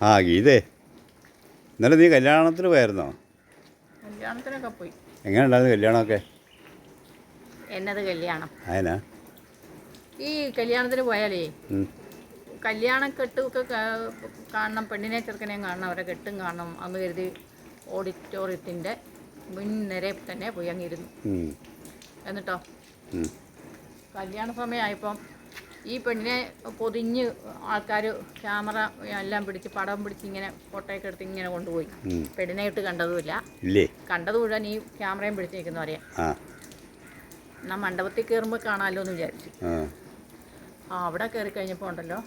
ആ ഗീതേ, ഇന്നലെ നീ കല്യാണത്തിന് പോയായിരുന്നോ? കല്യാണത്തിനൊക്കെ പോയി. എങ്ങനെ ഉണ്ടായിരുന്നു കല്യാണമൊക്കെ? എന്നത് കല്യാണം? അതിനാ ഈ കല്യാണത്തിന് പോയാലേ ഉം. കല്യാണക്കെട്ടൊക്കെ കാണണം, പെണ്ണിനെ ചെറുക്കനെയും കാണണം, അവരെ കെട്ടും കാണണം അന്ന് കരുതി ഓഡിറ്റോറിയത്തിൻ്റെ മുൻനിരയിൽ തന്നെ പോയി അങ്ങിരുന്നു. എന്നിട്ടോ ഉം. കല്യാണ സമയമായപ്പം ഈ പെണ്ണിനെ പൊതിഞ്ഞ് ആൾക്കാർ ക്യാമറ എല്ലാം പിടിച്ച് പടം പിടിച്ച് ഇങ്ങനെ ഫോട്ടോയൊക്കെ എടുത്ത് ഇങ്ങനെ കൊണ്ടുപോയി. പെണ്ണിനെ ഇട്ട് കണ്ടതുമില്ല, ഇല്ലേ? കണ്ടത് മുഴുവൻ ഈ ക്യാമറയും പിടിച്ച് നിൽക്കുന്നവരെയാ. എന്നാൽ മണ്ഡപത്തിൽ കയറുമ്പോൾ കാണാമല്ലോ എന്ന് വിചാരിച്ചു. അവിടെ കയറി കഴിഞ്ഞപ്പോൾ ഉണ്ടല്ലോ,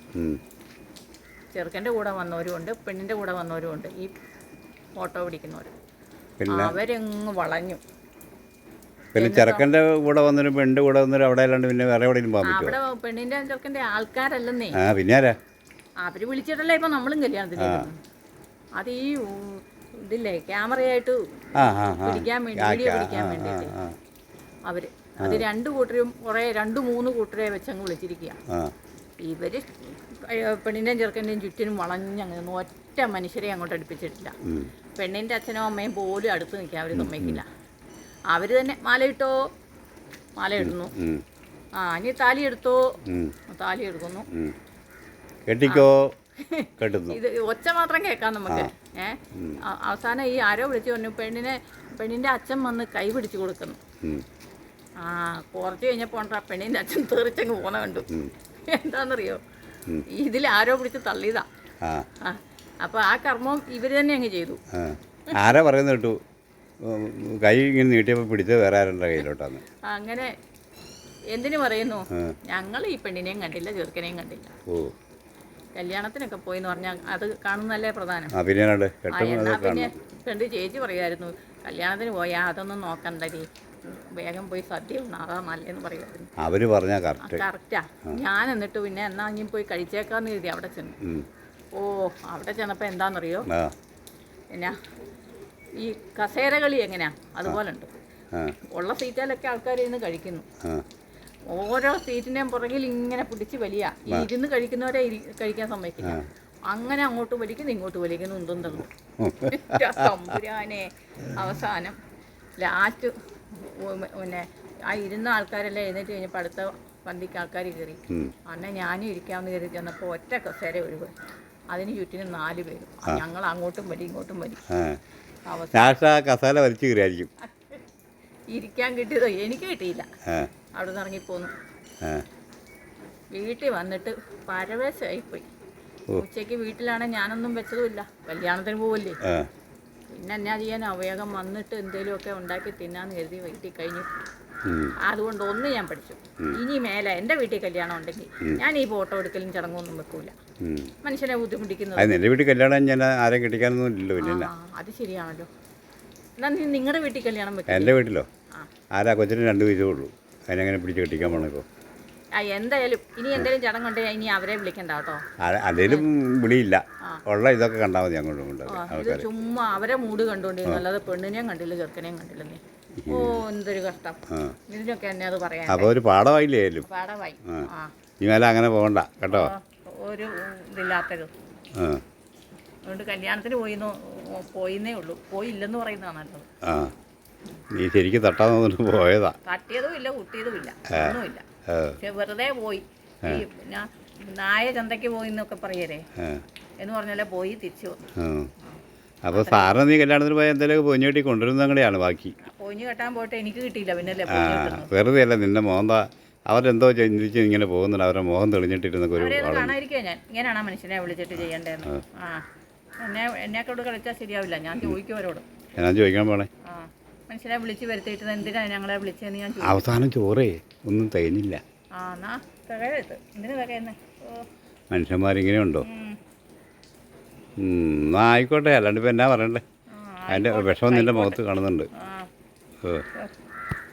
ചെറുക്കൻ്റെ കൂടെ വന്നവരുമുണ്ട്, പെണ്ണിൻ്റെ കൂടെ വന്നവരുമുണ്ട്, ഈ ഫോട്ടോ പിടിക്കുന്നവർ. അവരെങ്ങ് വളഞ്ഞു. പിന്നെ ചെറുക്കൻ്റെ കൂടെ വന്നൊരു പെണ്ണിൻ്റെ കൂടെ വന്നൊരു അവിടെ അല്ലാണ്ട് പിന്നെ വേറെ എവിടെയും പോകാൻ പറ്റുമോ? അവിടെ പെണ്ണിൻ്റെ ചെറുക്കൻ്റെ ആൾക്കാരല്ലെന്നേ. പിന്നെ ആരാ? അവർ വിളിച്ചിട്ടല്ലേ ഇപ്പം നമ്മളും കല്യാണത്തിന്. അത് ഈ ഇതില്ലേ ക്യാമറയായിട്ട് പിടിക്കാൻ വേണ്ടി, വീഡിയോ പിടിക്കാൻ വേണ്ടിയിട്ട് അവർ അത് രണ്ടു കൂട്ടരും കുറേ 2-3 കൂട്ടരെ വെച്ചങ്ങ് വിളിച്ചിരിക്കുക. ഇവർ പെണ്ണിൻ്റെയും ചെറുക്കൻ്റെയും ചുറ്റിനും വളഞ്ഞങ്ങ് ഒറ്റ മനുഷ്യരെ അങ്ങോട്ട് അടുപ്പിച്ചിട്ടില്ല. പെണ്ണിൻ്റെ അച്ഛനും അമ്മയും പോലും അടുത്ത് നിൽക്കുക അവർ സമ്മതിക്കില്ല. അവർ തന്നെ മാലയിട്ടോ, മാല ഇടുന്നു. ഇനി താലി എടുത്തോ, താലി എടുക്കുന്നു. കെട്ടിക്കോ, കെട്ടുന്നു. ഇത് ഒച്ച മാത്രം കേൾക്കാം നമുക്ക്. അവസാനം ഈ ആരോ വിളിച്ചു പറഞ്ഞു, പെണ്ണിൻ്റെ അച്ഛൻ വന്ന് കൈ പിടിച്ചു കൊടുക്കുന്നു. കുറച്ച് കഴിഞ്ഞപ്പോൾ ഉണ്ടാ പെണ്ണിൻ്റെ അച്ഛൻ തെറിച്ചങ്ങ് പോന്ന കണ്ടു. എന്താണെന്നറിയോ, ഇതിൽ ആരോ പിടിച്ച് തള്ളിയതാ. അപ്പോൾ ആ കർമ്മം ഇവർ തന്നെ അങ്ങ് ചെയ്തു. ആരാ പറയുന്നത് കേട്ടു, കൈ ഇങ്ങനെ നീട്ടിയപ്പോൾ പിടിച്ചത് വേറെ ആരുടെ കയ്യിലോട്ടാന്ന്. അങ്ങനെ എന്തിനു പറയുന്നു, ഞങ്ങൾ ഈ പെണ്ണിനെയും കണ്ടില്ല, ചെറുക്കനെയും കണ്ടില്ല. കല്യാണത്തിനൊക്കെ പോയിന്ന് പറഞ്ഞാൽ അത് കാണുന്നല്ലേ പ്രധാനം. പിന്നെ കണ്ട് ചേച്ചി പറയായിരുന്നു, കല്യാണത്തിന് പോയാൽ അതൊന്നും നോക്കണ്ടേ, വേഗം പോയി സദ്യ അതാ നല്ലതെന്ന് പറയുമായിരുന്നു. അവർ പറഞ്ഞാൽ കറക്റ്റാ. ഞാൻ എന്നിട്ട് പിന്നെ എന്നാ ഇനി പോയി കഴിച്ചേക്കാന്ന് കരുതി അവിടെ ചെന്നു. അവിടെ ചെന്നപ്പോൾ എന്താണെന്നറിയോ, എന്നാ ഈ കസേര കളി എങ്ങനെയാ അതുപോലെ ഉണ്ട്. ഉള്ള സീറ്റിലൊക്കെ ആൾക്കാർ ഇരുന്ന് കഴിക്കുന്നു. ഓരോ സീറ്റിൻ്റെയും പുറകിൽ ഇങ്ങനെ പിടിച്ച് വലിയ ഇരുന്ന് കഴിക്കുന്നവരെ കഴിക്കാൻ സമ്മതിക്കില്ല. അങ്ങനെ അങ്ങോട്ട് വലിക്കുന്നു, ഇങ്ങോട്ട് വലിക്കുന്നു, ഉന്തും തള്ളും. തമ്പുരാനെ അവസാനം ലാസ്റ്റ് പിന്നെ ആ ഇരുന്ന ആൾക്കാരെല്ലാം എഴുന്നേറ്റ് കഴിഞ്ഞപ്പോൾ അടുത്ത പന്തിക്ക് ആൾക്കാർ കയറി. അന്നെ ഞാനും ഇരിക്കാമെന്ന് കയറി ചെന്നപ്പോൾ ഒറ്റ കസേര ഒഴിവ്, അതിന് ചുറ്റിനും 4 പേരും. ഞങ്ങൾ അങ്ങോട്ടും വരി ഇങ്ങോട്ടും വരി. കസേര വലിച്ചു കയറിയായിരിക്കും. ഇരിക്കാൻ കിട്ടിയതോ എനിക്ക് കിട്ടിയില്ല. അവിടെ നിന്ന് ഇറങ്ങിപ്പോന്നു. വീട്ടിൽ വന്നിട്ട് പരവേശമായിപ്പോയി. ഉച്ചയ്ക്ക് വീട്ടിലാണെങ്കിൽ ഞാനൊന്നും വെച്ചതുമില്ല, കല്യാണത്തിന് പോവല്ലേ. പിന്നെ എന്നാ ചെയ്യാനാ, വേഗം വന്നിട്ട് എന്തെങ്കിലുമൊക്കെ ഉണ്ടാക്കി തിന്നാന്ന് കരുതി വീട്ടിൽ കഴിഞ്ഞു. അതുകൊണ്ട് ഒന്ന് ഞാൻ പഠിച്ചു, ഇനി മേലെ എൻ്റെ വീട്ടിൽ കല്യാണം ഉണ്ടെങ്കിൽ ഞാൻ ഈ ഫോട്ടോ എടുക്കലും ചടങ്ങൊന്നും വെക്കൂല, മനുഷ്യനെ ബുദ്ധിമുട്ടിക്കുന്നത്. എൻ്റെ വീട്ടിൽ കല്യാണം ഞാൻ ആരെയും കെട്ടിക്കാനൊന്നും ഇല്ലല്ലോ. അത് ശരിയാണല്ലോ. എന്നാ നിങ്ങളുടെ വീട്ടിൽ കല്യാണം വെക്കും? എൻ്റെ വീട്ടിലോ ആരാ, കൊച്ചിന് 2 വീതമേ ഉള്ളൂ, അതിനെങ്ങനെ പിടിച്ച് കെട്ടിക്കാൻ പോകണം ഇപ്പോൾ. എന്തായാലും ഇനി എന്തെങ്കിലും ചടങ്ങുണ്ടെങ്കിൽ ഇനി അവരെ വിളിക്കണ്ട കേട്ടോ. അല്ലേലും വിളിയില്ല, ഉള്ള ഇതൊക്കെ കണ്ടാൽ മതി അങ്ങോട്ടും ഇങ്ങോട്ടും. ചുമ്മാ അവരെ മൂഡ് കണ്ടുകൊണ്ടിരുന്നു, അല്ലാതെ പെണ്ണിനെയും കണ്ടില്ല ചെറുക്കനെയും കണ്ടില്ലെന്നേ. എന്തൊരു കഷ്ടം. ഇതിനൊക്കെ എന്നെ അത് പറയാം. അപ്പോൾ ഒരു പാഠമായില്ലേ? പാഠമായി. ഈ മേലെ അങ്ങനെ പോകണ്ട കേട്ടോ, ഒരു ഇതില്ലാത്തത്. അതുകൊണ്ട് കല്യാണത്തിന് പോയിന്നേ ഉള്ളൂ, പോയില്ലെന്ന് പറയുന്നതാണ് നല്ലത്. നീ ശരിക്കും തട്ടാൻ തോന്നിട്ട് പോയതാ. തട്ടിയതും ഇല്ല, കുട്ടിയതുമില്ല, ഒന്നുമില്ല. പക്ഷെ വെറുതെ പോയി. പിന്നെ നായ ചന്തയ്ക്ക് പോയി എന്നൊക്കെ പറയരേ എന്ന് പറഞ്ഞാലേ പോയി തിരിച്ചു വന്നു. അപ്പോൾ സാറിന് നീ കല്യാണത്തിന് പോയാൽ എന്തെങ്കിലും പൊഞ്ഞു കെട്ടി കൊണ്ടുവരുന്നത് അങ്ങനെയാണ് ബാക്കി. പൊഞ്ഞു കെട്ടാൻ പോയിട്ട് എനിക്ക് കിട്ടിയില്ല, പിന്നെ വെറുതെ അല്ല നിന്റെ മോന്ത അവരെന്തോ ചിന്തിച്ച് ഇങ്ങനെ പോകുന്നുണ്ട്, അവരുടെ മോഹം തെളിഞ്ഞിട്ടിരുന്നൊക്കെ ഒരു കാണാതിരിക്കുക. ഞാൻ ഇങ്ങനെയാണോ മനുഷ്യനെ വിളിച്ചിട്ട് ചെയ്യേണ്ടതെന്ന്. എന്നെക്കൊണ്ട് കളിച്ചാൽ ശരിയാവില്ല, ഞാൻ ചോദിക്കും അവരോട്. ഞാൻ ചോദിക്കാൻ പോണേ, മനുഷ്യനെ വിളിച്ച് വരുത്തിയിട്ട് എന്തിനാണ് ഞങ്ങളെ വിളിച്ചതെന്ന് ഞാൻ അവസാനം ചോറേ ഒന്നും തികഞ്ഞില്ല. എന്തിനു തികയുന്നേ? മനുഷ്യന്മാരിങ്ങനെ ഉണ്ടോ? എന്നാ ആയിക്കോട്ടെ, അല്ലാണ്ട് ഇപ്പം എന്നാ പറയണ്ടേ, അതിൻ്റെ വിഷമം നിൻ്റെ മുഖത്ത് കാണുന്നുണ്ട്.